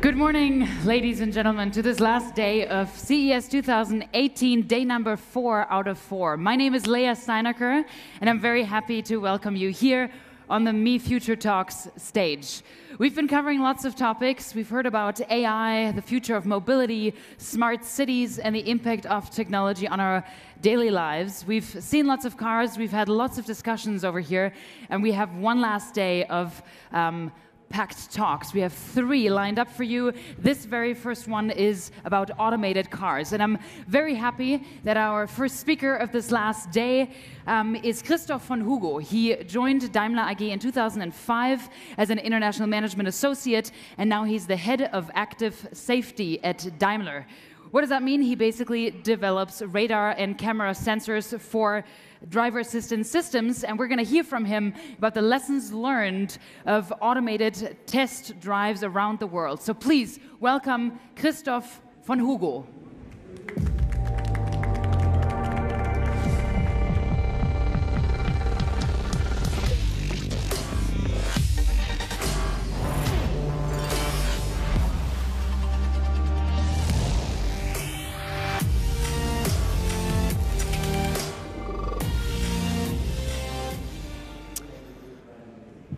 Good morning, ladies and gentlemen, to this last day of CES 2018, day number 4 out of 4. My name is Leah Steinacker, and I'm very happy to welcome you here on the Me Future Talks stage. We've been covering lots of topics. We've heard about AI, the future of mobility, smart cities, and the impact of technology on our daily lives. We've seen lots of cars, we've had lots of discussions over here, and we have one last day of packed talks. We have 3 lined up for you. This very first one is about automated cars. And I'm very happy that our first speaker of this last day is Christoph Von Hugo. He joined Daimler AG in 2005 as an international management associate, and now he's the head of active safety at Daimler. What does that mean? He basically develops radar and camera sensors for driver assistance systems, and we're going to hear from him about the lessons learned of automated test drives around the world. So please welcome Christoph Von Hugo.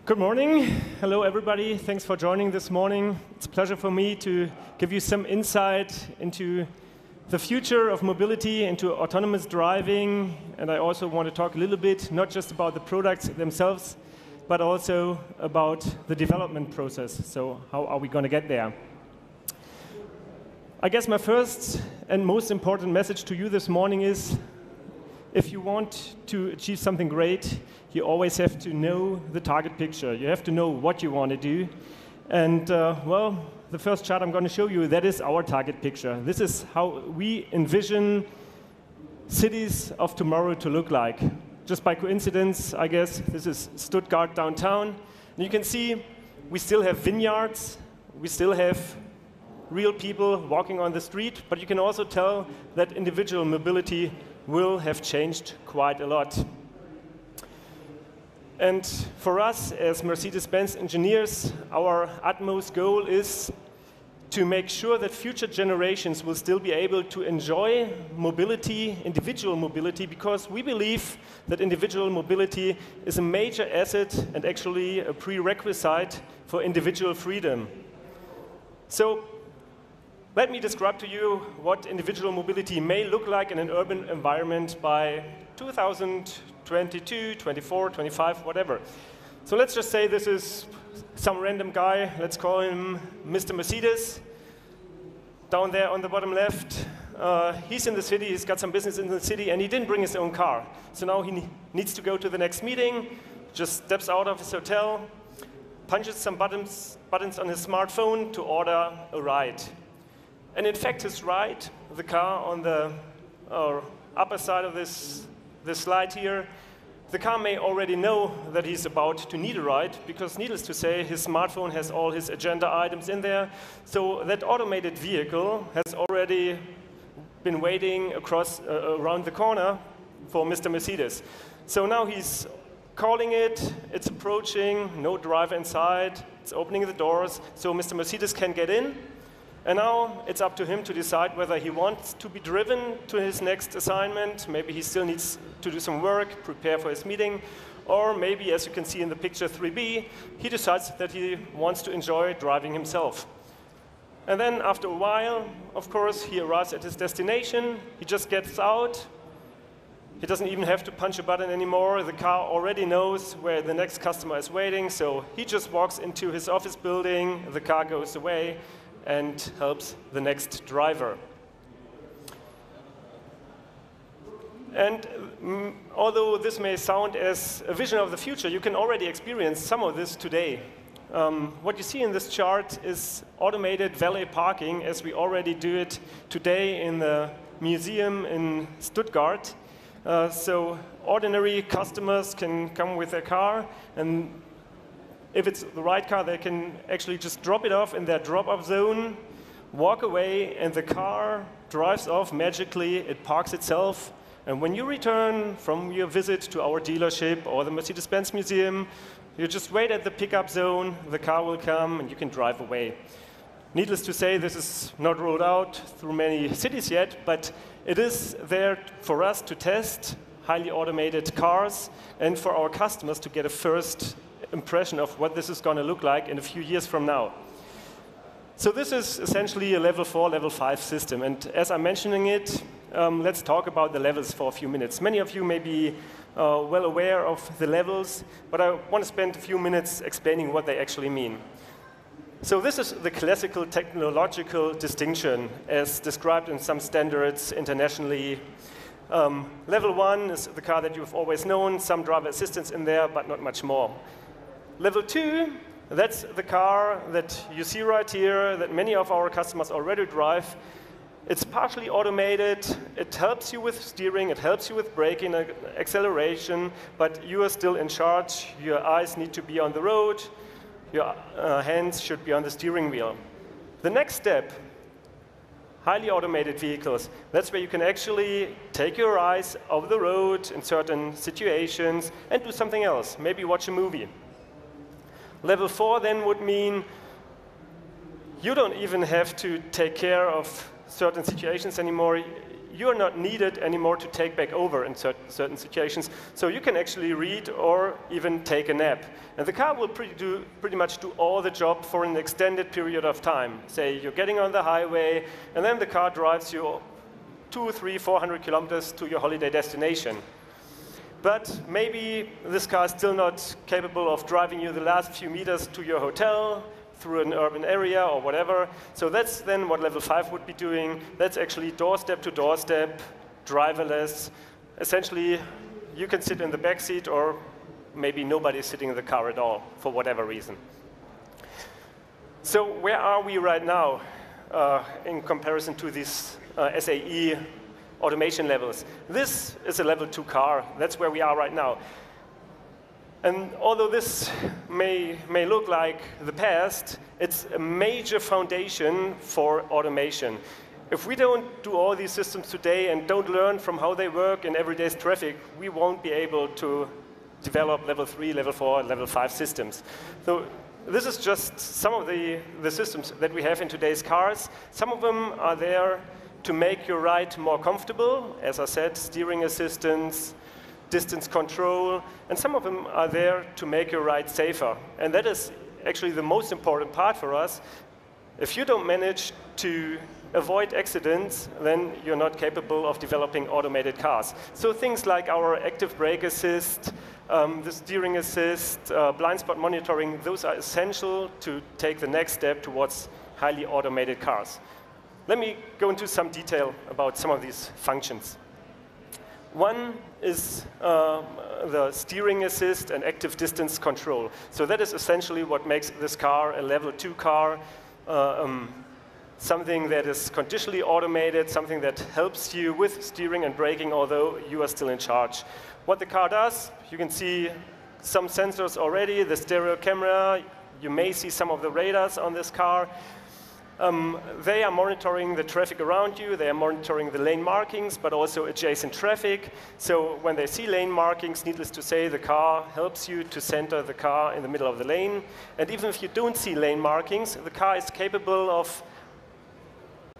Good morning. Hello, everybody. Thanks for joining this morning. It's a pleasure for me to give you some insight into the future of mobility, into autonomous driving. And I also want to talk a little bit, not just about the products themselves, but also about the development process. So how are we going to get there? I guess my first and most important message to you this morning is, if you want to achieve something great, you always have to know the target picture. You have to know what you want to do. And well, the first chart I'm going to show you, that is our target picture. This is how we envision cities of tomorrow to look like. Just by coincidence, I guess, this is Stuttgart downtown. And you can see we still have vineyards. We still have real people walking on the street. But you can also tell that individual mobility will have changed quite a lot. And for us as Mercedes-Benz engineers, our utmost goal is to make sure that future generations will still be able to enjoy mobility, individual mobility, because we believe that individual mobility is a major asset and actually a prerequisite for individual freedom. So let me describe to you what individual mobility may look like in an urban environment by 2022, 24, 25, whatever. So let's just say this is some random guy. Let's call him Mr. Mercedes. Down there on the bottom left, he's in the city. He's got some business in the city, and he didn't bring his own car. So now he needs to go to the next meeting, just steps out of his hotel, punches some buttons on his smartphone to order a ride. And in fact, his ride, the car on the upper side of this slide here, the car may already know that he's about to need a ride, because needless to say, his smartphone has all his agenda items in there. So that automated vehicle has already been waiting around the corner for Mr. Mercedes. So now he's calling it, it's approaching, no driver inside, it's opening the doors, so Mr. Mercedes can get in. And now it's up to him to decide whether he wants to be driven to his next assignment. Maybe he still needs to do some work, prepare for his meeting. Or maybe, as you can see in the picture 3B, he decides that he wants to enjoy driving himself. And then after a while, of course, he arrives at his destination. He just gets out. He doesn't even have to punch a button anymore. The car already knows where the next customer is waiting. So he just walks into his office building. The car goes away and helps the next driver. And although this may sound as a vision of the future, you can already experience some of this today. What you see in this chart is automated valet parking, as we already do it today in the museum in Stuttgart. So ordinary customers can come with their car, and if it's the right car, they can actually just drop it off in their drop-off zone, walk away, and the car drives off magically. It parks itself. And when you return from your visit to our dealership or the Mercedes-Benz museum, you just wait at the pickup zone, the car will come, and you can drive away. Needless to say, this is not rolled out through many cities yet, but it is there for us to test highly automated cars and for our customers to get a first impression of what this is going to look like in a few years from now. So this is essentially a level 4, level 5 system. And as I'm mentioning it, let's talk about the levels for a few minutes. Many of you may be well aware of the levels, but I want to spend a few minutes explaining what they actually mean. So this is the classical technological distinction as described in some standards internationally. Level 1 is the car that you've always known, some driver assistance in there, but not much more. Level 2, that's the car that you see right here, that many of our customers already drive. It's partially automated, it helps you with steering, it helps you with braking, acceleration, but you are still in charge. Your eyes need to be on the road, your hands should be on the steering wheel. The next step, highly automated vehicles. That's where you can actually take your eyes off the road in certain situations and do something else, maybe watch a movie. Level 4 then would mean you don't even have to take care of certain situations anymore. You're not needed anymore to take back over in certain situations. So you can actually read or even take a nap. And the car will pretty much do all the job for an extended period of time. Say you're getting on the highway, and then the car drives you 200, 300, 400 kilometers to your holiday destination. But maybe this car is still not capable of driving you the last few meters to your hotel, through an urban area or whatever. So that's then what level 5 would be doing. That's actually doorstep to doorstep, driverless. Essentially, you can sit in the back seat or maybe nobody's sitting in the car at all for whatever reason. So where are we right now in comparison to these SAE automation levels? This is a level 2 car. That's where we are right now. And although this may look like the past, it's a major foundation for automation. If we don't do all these systems today and don't learn from how they work in everyday traffic, we won't be able to develop level 3, level 4, level 5 systems. So this is just some of the systems that we have in today's cars. Some of them are there to make your ride more comfortable. As I said, steering assistance, distance control, and some of them are there to make your ride safer. And that is actually the most important part for us. If you don't manage to avoid accidents, then you're not capable of developing automated cars. So things like our active brake assist, the steering assist, blind spot monitoring, those are essential to take the next step towards highly automated cars. Let me go into some detail about some of these functions. One is the steering assist and active distance control. So that is essentially what makes this car a level 2 car, something that is conditionally automated, something that helps you with steering and braking, although you are still in charge. What the car does, you can see some sensors already, the stereo camera, you may see some of the radars on this car. They are monitoring the traffic around you, they are monitoring the lane markings, but also adjacent traffic. So when they see lane markings, needless to say, the car helps you to center the car in the middle of the lane. And even if you don't see lane markings, the car is capable of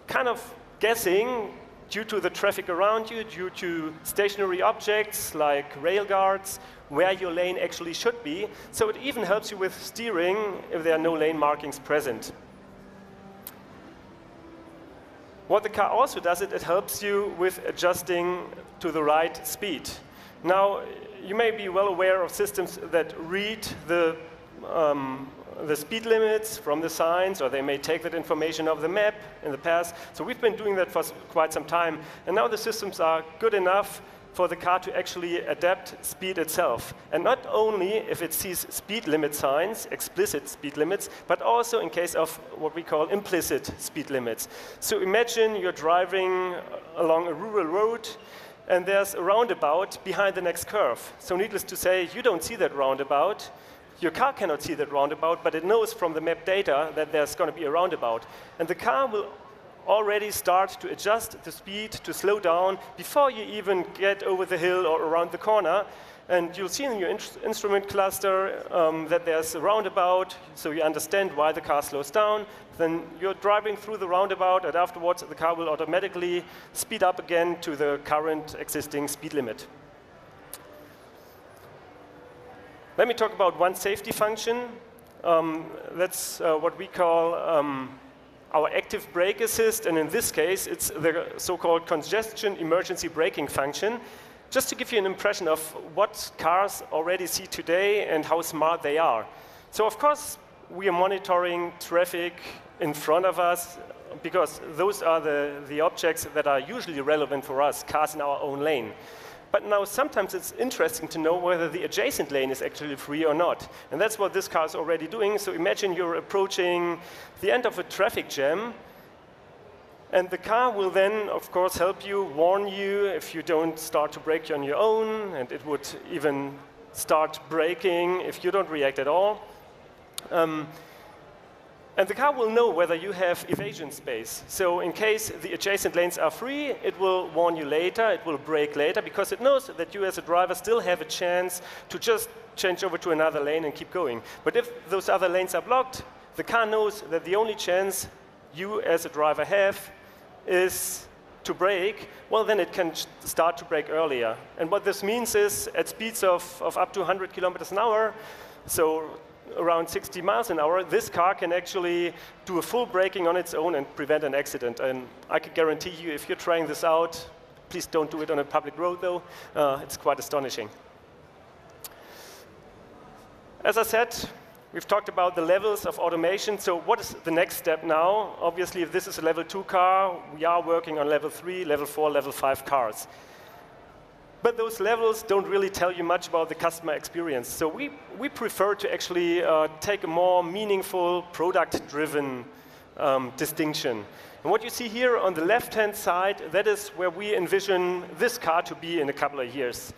kind of guessing, due to the traffic around you, due to stationary objects like rail guards, where your lane actually should be. So it even helps you with steering if there are no lane markings present. What the car also does, it helps you with adjusting to the right speed. Now, you may be well aware of systems that read the speed limits from the signs, or they may take that information off the map in the past. So we've been doing that for quite some time. And now the systems are good enough for the car to actually adapt speed itself. And not only if it sees speed limit signs, explicit speed limits, but also in case of what we call implicit speed limits. So imagine you're driving along a rural road, and there's a roundabout behind the next curve. So needless to say, you don't see that roundabout. Your car cannot see that roundabout, but it knows from the map data that there's going to be a roundabout. And the car will already start to adjust the speed, to slow down, before you even get over the hill or around the corner. And you'll see in your instrument cluster that there's a roundabout, so you understand why the car slows down. Then you're driving through the roundabout, and afterwards the car will automatically speed up again to the current existing speed limit. Let me talk about one safety function. That's what we call our active brake assist, and in this case, it's the so-called congestion emergency braking function. Just to give you an impression of what cars already see today and how smart they are. So of course, we are monitoring traffic in front of us, because those are the objects that are usually relevant for us, cars in our own lane. But now sometimes it's interesting to know whether the adjacent lane is actually free or not. And that's what this car is already doing. So imagine you're approaching the end of a traffic jam, and the car will then, of course, help you, warn you if you don't start to brake on your own, and it would even start braking if you don't react at all. And the car will know whether you have evasion space. So in case the adjacent lanes are free, it will warn you later, it will brake later, because it knows that you as a driver still have a chance to just change over to another lane and keep going. But if those other lanes are blocked, the car knows that the only chance you as a driver have is to brake. Well, then it can start to brake earlier. And what this means is at speeds of up to 100 kilometers an hour, so around 60 miles an hour, this car can actually do a full braking on its own and prevent an accident. And I can guarantee you, if you're trying this out, please don't do it on a public road, though. It's quite astonishing. As I said, we've talked about the levels of automation. So what is the next step now? Obviously, if this is a level 2 car, we are working on level 3, level 4, level 5 cars. But those levels don't really tell you much about the customer experience. So we prefer to actually take a more meaningful, product-driven distinction. And what you see here on the left-hand side, that is where we envision this car to be in a couple of years.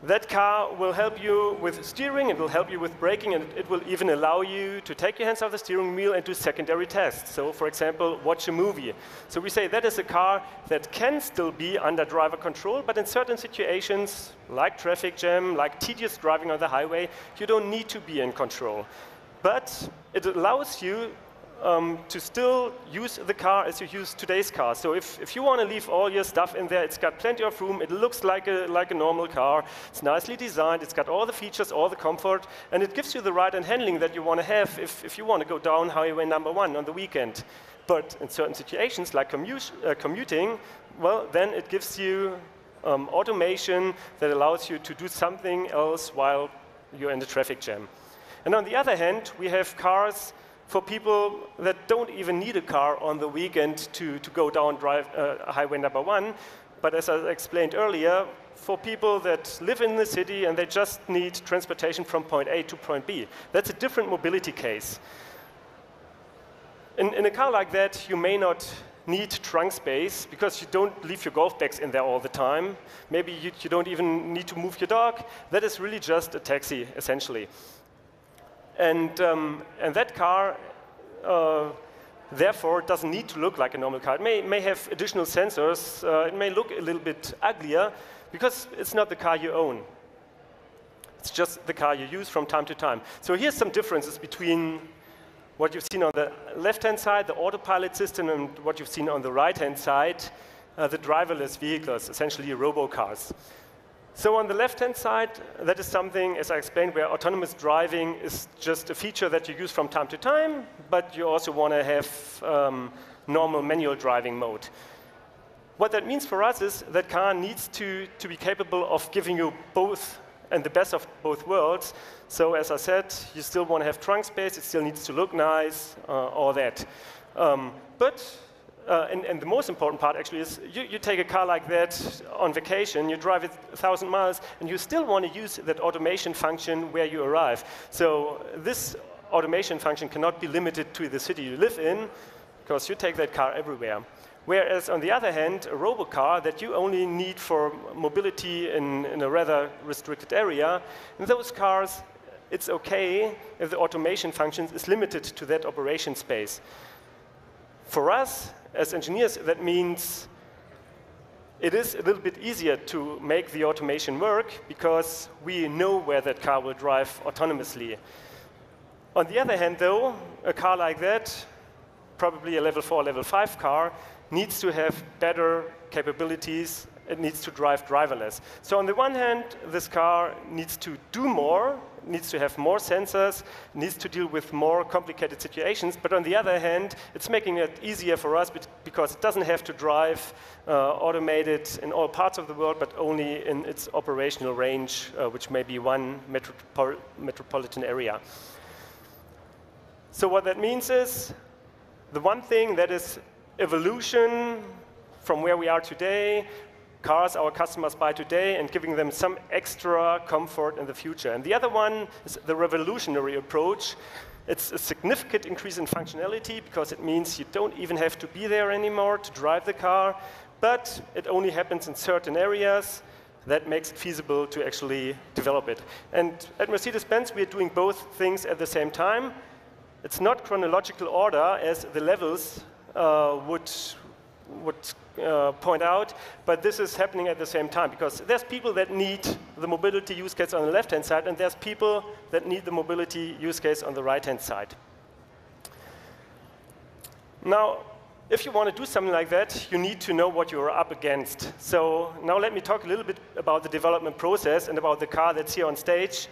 That car will help you with steering, it will help you with braking, and it will even allow you to take your hands off the steering wheel and do secondary tests. So, for example, watch a movie. So we say that is a car that can still be under driver control, but in certain situations, like traffic jam, like tedious driving on the highway, you don't need to be in control. But it allows you to still use the car as you use today's car. So if you want to leave all your stuff in there, it's got plenty of room, it looks like a normal car, it's nicely designed, it's got all the features, all the comfort, and it gives you the ride and handling that you want to have if you want to go down highway number 1 on the weekend. But in certain situations, like commuting, well, then it gives you automation that allows you to do something else while you're in the traffic jam. And on the other hand, we have cars for people that don't even need a car on the weekend to go down highway number 1. But as I explained earlier, for people that live in the city and they just need transportation from point A to point B. That's a different mobility case. In a car like that, you may not need trunk space because you don't leave your golf bags in there all the time. Maybe you don't even need to move your dog. That is really just a taxi, essentially. And that car, therefore, doesn't need to look like a normal car. It may have additional sensors. It may look a little bit uglier because it's not the car you own. It's just the car you use from time to time. So here's some differences between what you've seen on the left-hand side, the autopilot system, and what you've seen on the right-hand side, the driverless vehicles, essentially robocars. So on the left-hand side, that is something, as I explained, where autonomous driving is just a feature that you use from time to time, but you also want to have normal manual driving mode. What that means for us is that car needs to be capable of giving you both and the best of both worlds. So as I said, you still want to have trunk space, it still needs to look nice, all that. And the most important part actually is you take a car like that on vacation, you drive it 1,000 miles, and you still want to use that automation function where you arrive. So this automation function cannot be limited to the city you live in, because you take that car everywhere. Whereas on the other hand, a robocar that you only need for mobility in a rather restricted area, in those cars, it's okay if the automation function is limited to that operation space. For us, as engineers, that means it is a little bit easier to make the automation work because we know where that car will drive autonomously. On the other hand, though, a car like that, probably a level 4, level 5 car, needs to have better capabilities. It needs to drive driverless. So on the one hand, this car needs to do more, needs to have more sensors, needs to deal with more complicated situations. But on the other hand, it's making it easier for us because it doesn't have to drive automated in all parts of the world, but only in its operational range, which may be one metropolitan area. So what that means is the one thing that is evolution from where we are today, cars our customers buy today, and giving them some extra comfort in the future. And the other one is the revolutionary approach. It's a significant increase in functionality because it means you don't even have to be there anymore to drive the car, but it only happens in certain areas. That makes it feasible to actually develop it. And at Mercedes-Benz, we are doing both things at the same time. It's not chronological order as the levels would point out, but this is happening at the same time because there's people that need the mobility use case on the left-hand side, and there's people that need the mobility use case on the right-hand side. Now, if you want to do something like that, you need to know what you're up against. So now let me talk a little bit about the development process and about the car that's here on stage.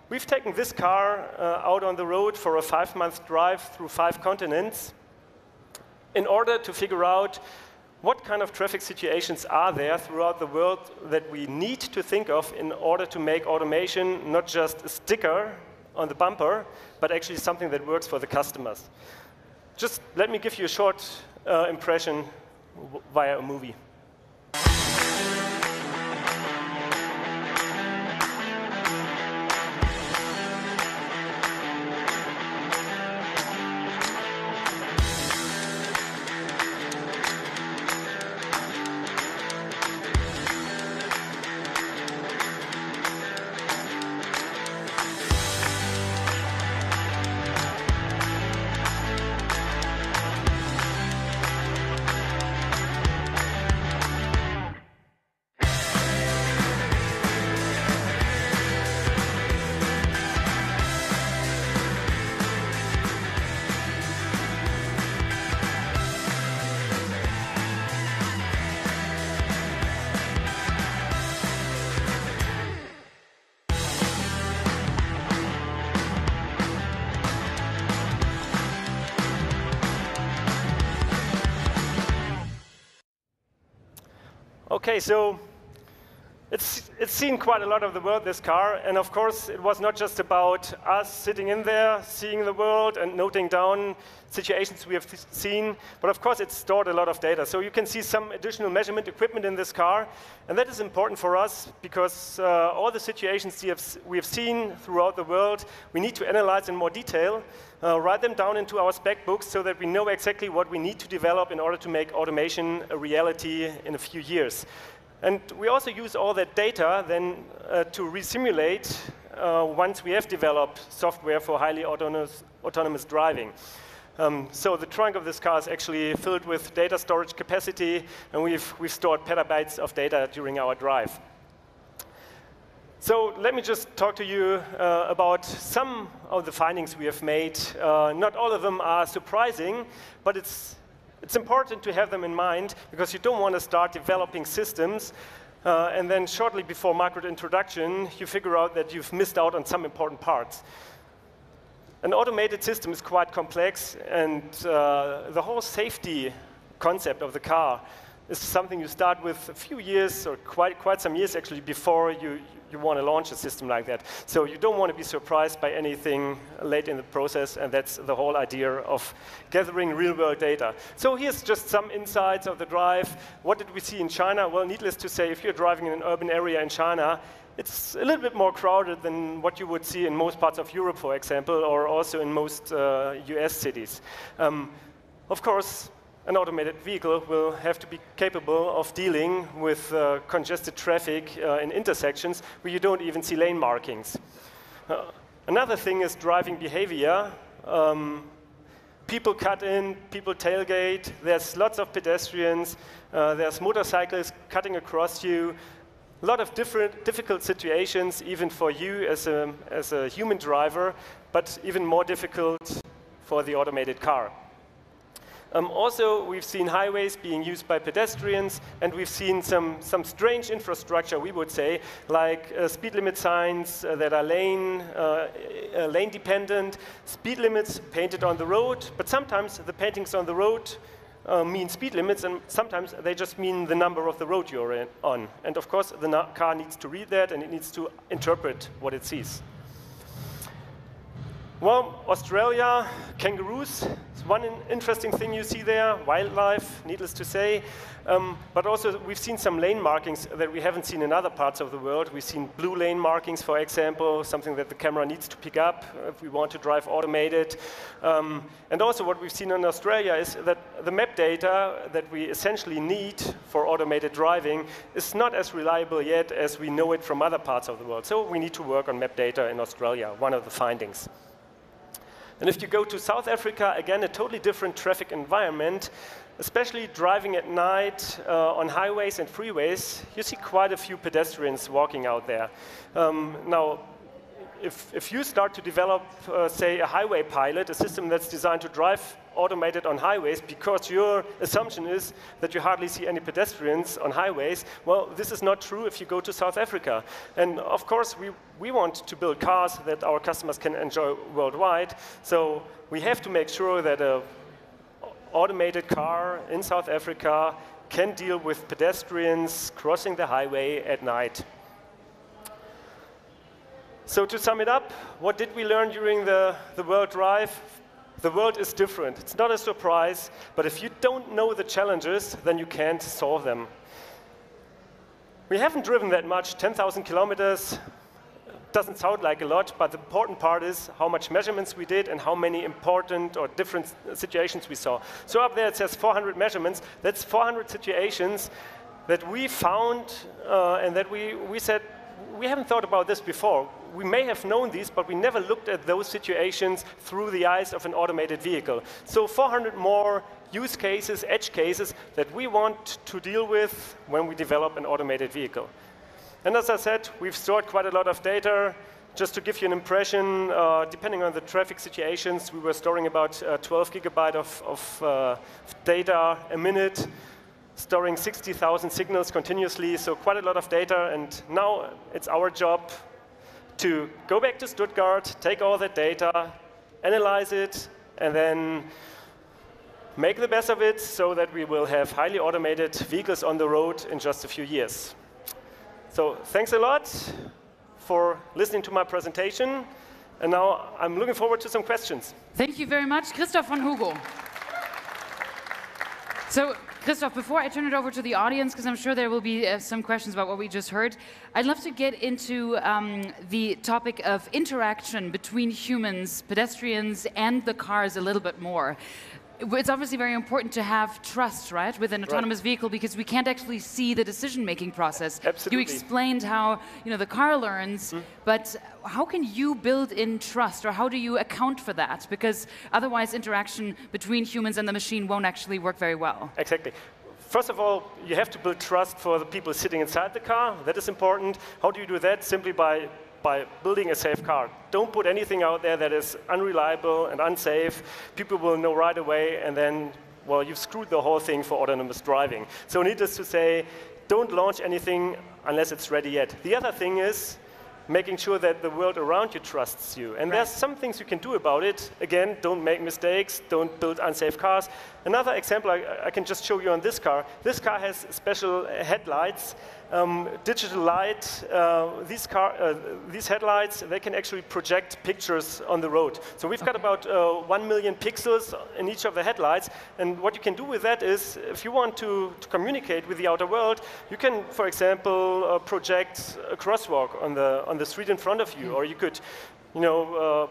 We've taken this car out on the road for a 5-month drive through 5 continents in order to figure out what kind of traffic situations are there throughout the world that we need to think of in order to make automation not just a sticker on the bumper, but actually something that works for the customers. Just let me give you a short impression via a movie. Okay, so it's seen quite a lot of the world, this car, and of course it was not just about us sitting in there, seeing the world and noting down situations we have seen, but of course it stored a lot of data. So you can see some additional measurement equipment in this car, and that is important for us because all the situations we have seen throughout the world, we need to analyze in more detail, write them down into our spec books so that we know exactly what we need to develop in order to make automation a reality in a few years. And we also use all that data then to resimulate once we have developed software for highly autonomous driving. So the trunk of this car is actually filled with data storage capacity, and we've stored petabytes of data during our drive. So let me just talk to you about some of the findings we have made. Not all of them are surprising, but it's important to have them in mind because you don't want to start developing systems and then shortly before market introduction, you figure out that you've missed out on some important parts. An automated system is quite complex, and the whole safety concept of the car is something you start with a few years, or quite some years actually, before you want to launch a system like that. So you don't want to be surprised by anything late in the process, and that's the whole idea of gathering real-world data. So here's just some insights of the drive. What did we see in China? Well, needless to say, if you're driving in an urban area in China, it's a little bit more crowded than what you would see in most parts of Europe, for example, or also in most US cities. Of course, an automated vehicle will have to be capable of dealing with congested traffic in intersections where you don't even see lane markings. Another thing is driving behavior. people cut in, people tailgate, there's lots of pedestrians, there's motorcycles cutting across you, a lot of difficult situations, even for you as a human driver, but even more difficult for the automated car. Also, we've seen highways being used by pedestrians, and we've seen some strange infrastructure, we would say, like speed limit signs that are lane dependent, speed limits painted on the road, but sometimes the paintings on the road mean speed limits, and sometimes they just mean the number of the road you're on. And of course, the car needs to read that, and it needs to interpret what it sees. Well, Australia, kangaroos, is one interesting thing you see there, wildlife, needless to say. But also, we've seen some lane markings that we haven't seen in other parts of the world. We've seen blue lane markings, for example, something that the camera needs to pick up if we want to drive automated. And also, what we've seen in Australia is that the map data that we essentially need for automated driving is not as reliable yet as we know it from other parts of the world. So we need to work on map data in Australia, one of the findings. And if you go to South Africa, again, a totally different traffic environment, especially driving at night on highways and freeways, you see quite a few pedestrians walking out there. Now, if you start to develop, say, a highway pilot, a system that's designed to drive automated on highways because your assumption is that you hardly see any pedestrians on highways, well, this is not true if you go to South Africa. And of course, we want to build cars that our customers can enjoy worldwide, so we have to make sure that an automated car in South Africa can deal with pedestrians crossing the highway at night. So to sum it up, what did we learn during the World Drive? The world is different. It's not a surprise, but if you don't know the challenges, then you can't solve them. We haven't driven that much, 10,000 kilometers. Doesn't sound like a lot, but the important part is how much measurements we did and how many important or different situations we saw. So up there it says 400 measurements. That's 400 situations that we found and that we said, we haven't thought about this before. We may have known these, but we never looked at those situations through the eyes of an automated vehicle. So 400 more use cases, edge cases, that we want to deal with when we develop an automated vehicle. And as I said, we've stored quite a lot of data. Just to give you an impression, depending on the traffic situations, we were storing about 12 gigabytes of data a minute, storing 60,000 signals continuously, so quite a lot of data. And now it's our job to go back to Stuttgart, take all that data, analyze it, and then make the best of it so that we will have highly automated vehicles on the road in just a few years. So thanks a lot for listening to my presentation. And now I'm looking forward to some questions. Thank you very much, Christoph Von Hugo. So, Christoph, before I turn it over to the audience, because I'm sure there will be some questions about what we just heard, I'd love to get into the topic of interaction between humans, pedestrians, and the cars a little bit more. It's obviously very important to have trust, right, with an autonomous vehicle, because we can't actually see the decision-making process. Absolutely. You explained how the car learns, but how can you build in trust, or how do you account for that? Because otherwise, interaction between humans and the machine won't actually work very well. Exactly. First of all, you have to build trust for the people sitting inside the car. That is important. How do you do that? Simply by building a safe car. Don't put anything out there that is unreliable and unsafe. People will know right away, and then, well, you've screwed the whole thing for autonomous driving. So needless to say, don't launch anything unless it's ready yet. The other thing is making sure that the world around you trusts you. And there's some things you can do about it. Again, don't make mistakes, don't build unsafe cars. Another example I can just show you on this car. This car has special headlights, digital light. These headlights, they can actually project pictures on the road. So we've got about 1 million pixels in each of the headlights. And what you can do with that is, if you want to communicate with the outer world, you can, for example, project a crosswalk on the street in front of you, or you could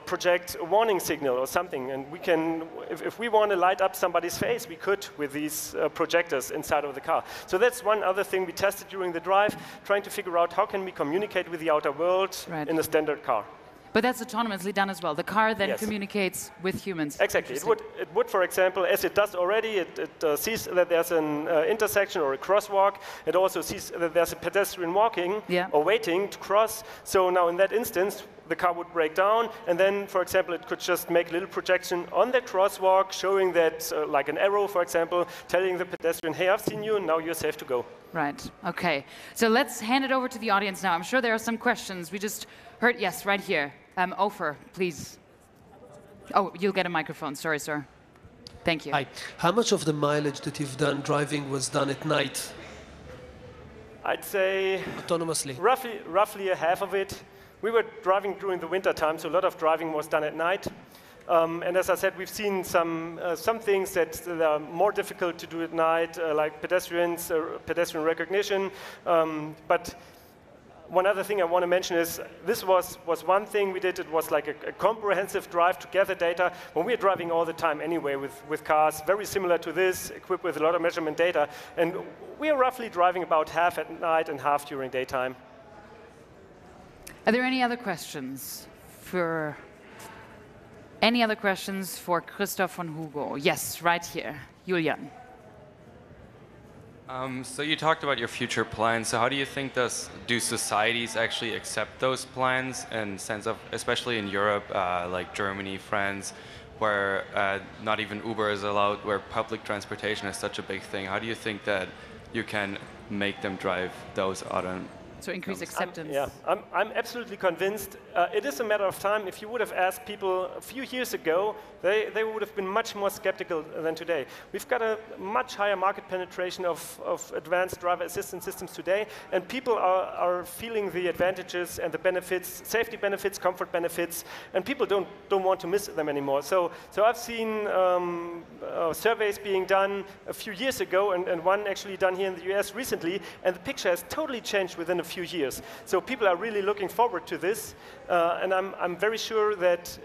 project a warning signal or something. And we can, if we want to light up somebody's face, we could with these projectors inside of the car. So that's one other thing we tested during the drive, trying to figure out how can we communicate with the outer world in a standard car. But that's autonomously done as well. The car then communicates with humans. Exactly. It would, for example, as it does already, it sees that there's an intersection or a crosswalk. It also sees that there's a pedestrian walking or waiting to cross. So now in that instance, the car would break down, and then, for example, it could just make a little projection on that crosswalk, showing that, like an arrow, for example, telling the pedestrian, hey, I've seen you, and now you're safe to go. Right. OK. So let's hand it over to the audience now. I'm sure there are some questions. We just heard, yes, right here. Ofer, please. Oh, you'll get a microphone. Sorry, sir. Thank you. Hi. How much of the mileage that you've done driving was done at night? I'd say autonomously. Roughly a half of it. We were driving during the winter time, so a lot of driving was done at night. And as I said, we've seen some things that are more difficult to do at night, like pedestrians, pedestrian recognition. But one other thing I want to mention is this was one thing we did. It was like a comprehensive drive to gather data. When we're driving all the time anyway with cars, very similar to this, equipped with a lot of measurement data. And we are roughly driving about half at night and half during daytime. Are there any other questions for Christoph Von Hugo? Yes, right here. Julian. So you talked about your future plans. So how do you think do societies actually accept those plans in sense of, especially in Europe, like Germany, France, where not even Uber is allowed, where public transportation is such a big thing? How do you think that you can make them drive those So increase acceptance. I'm absolutely convinced. It is a matter of time. If you would have asked people a few years ago, they would have been much more skeptical than today. We've got a much higher market penetration of advanced driver assistance systems today, and people are feeling the advantages and the benefits, safety benefits, comfort benefits, and people don't want to miss them anymore. So I've seen surveys being done a few years ago, and one actually done here in the US recently, and the picture has totally changed within a few years. So people are really looking forward to this, and I'm very sure that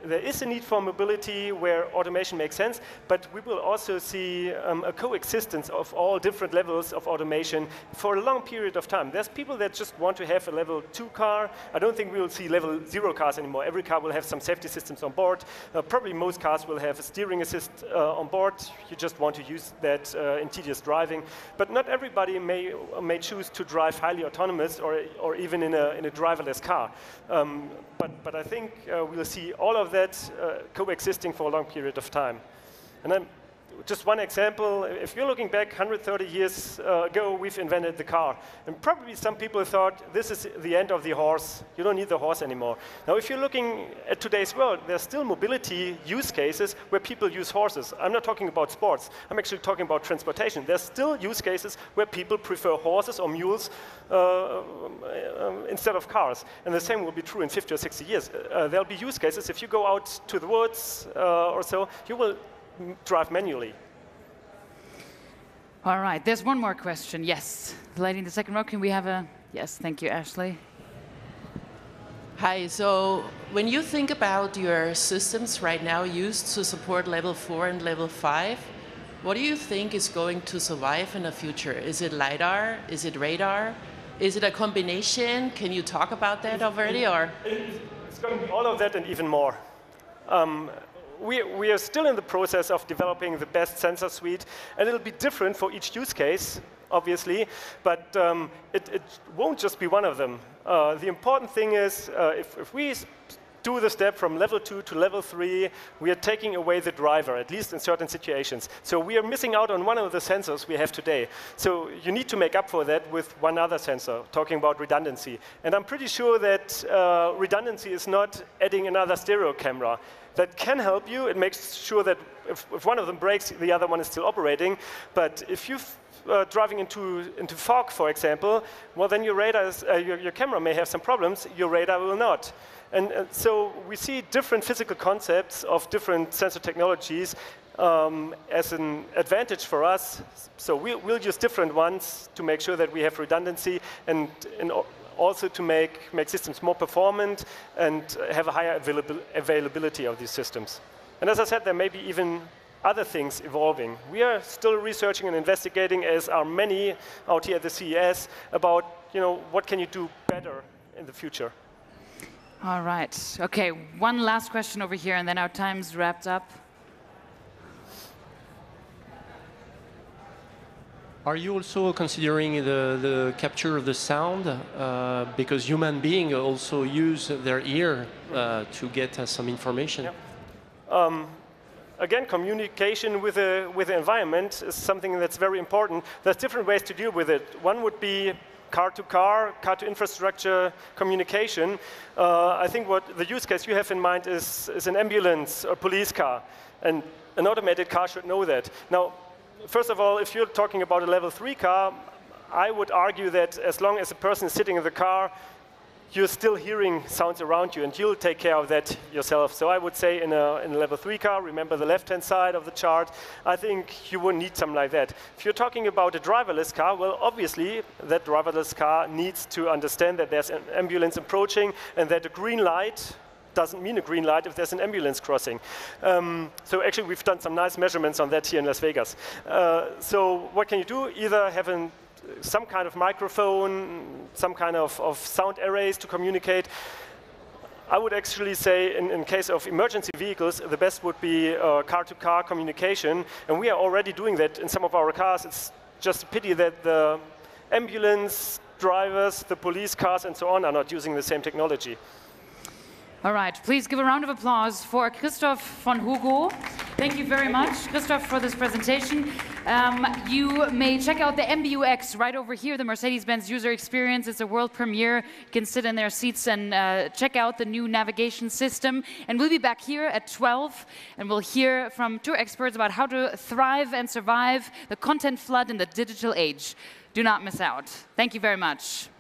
there is a need for mobility where automation makes sense, but we will also see a coexistence of all different levels of automation for a long period of time. There's people that just want to have a level 2 car. I don't think we will see level 0 cars anymore. Every car will have some safety systems on board. Probably most cars will have a steering assist on board. You just want to use that in tedious driving. But not everybody may choose to drive highly autonomous or even in a driverless car. But I think we'll see all of that coexisting for a long period of time. And then just one example, if you're looking back 130 years ago, we've invented the car. And probably some people thought, this is the end of the horse. You don't need the horse anymore. Now, if you're looking at today's world, there's still mobility use cases where people use horses. I'm not talking about sports. I'm actually talking about transportation. There's still use cases where people prefer horses or mules instead of cars. And the same will be true in 50 or 60 years. There'll be use cases. If you go out to the woods or so, you will drive manually. All right, there's one more question. Yes, the lady in the second row. Can we have a yes? Thank you, Ashley. Hi. So when you think about your systems right now used to support level 4 and level 5, what do you think is going to survive in the future? Is it LiDAR? Is it radar? Is it a combination? Can you talk about that already, or? It's going to be all of that and even more. We are still in the process of developing the best sensor suite, and it'll be different for each use case, obviously, but it won't just be one of them. The important thing is, if we do the step from level 2 to level 3, we are taking away the driver, at least in certain situations. So we are missing out on one of the sensors we have today. So you need to make up for that with one other sensor, talking about redundancy. And I'm pretty sure that redundancy is not adding another stereo camera. That can help you. It makes sure that if one of them breaks, the other one is still operating. But if you're driving into fog, for example, well, then your radar your camera may have some problems. Your radar will not. And so we see different physical concepts of different sensor technologies as an advantage for us. So we'll use different ones to make sure that we have redundancy and also to make systems more performant and have a higher availability of these systems. And as I said, there may be even other things evolving. We are still researching and investigating, as are many out here at the CES, about what can you do better in the future. All right. OK, one last question over here, and then our time's wrapped up. Are you also considering the capture of the sound? Because human beings also use their ear to get some information. Yeah. Again, communication with the environment is something that's very important. There's different ways to deal with it. One would be car-to-car, car-to-infrastructure communication. I think what the use case you have in mind is an ambulance or police car. And an automated car should know that. Now, first of all, if you're talking about a level 3 car, I would argue that as long as a person is sitting in the car, you're still hearing sounds around you, and you'll take care of that yourself. So I would say in a level 3 car, remember the left-hand side of the chart, I think you would need something like that. If you're talking about a driverless car, well, obviously, that driverless car needs to understand that there's an ambulance approaching and that a green light doesn't mean a green light if there's an ambulance crossing. So actually, we've done some nice measurements on that here in Las Vegas. So what can you do? Either have some kind of microphone, some kind of sound arrays to communicate. I would actually say, in case of emergency vehicles, the best would be car-to-car communication. And we are already doing that in some of our cars. It's just a pity that the ambulance drivers, the police cars, and so on are not using the same technology. All right, please give a round of applause for Christoph Von Hugo. Thank you very much, Christoph, for this presentation. You may check out the MBUX right over here, the Mercedes-Benz user experience. It's a world premiere. You can sit in their seats and check out the new navigation system. And we'll be back here at 12, and we'll hear from 2 experts about how to thrive and survive the content flood in the digital age. Do not miss out. Thank you very much.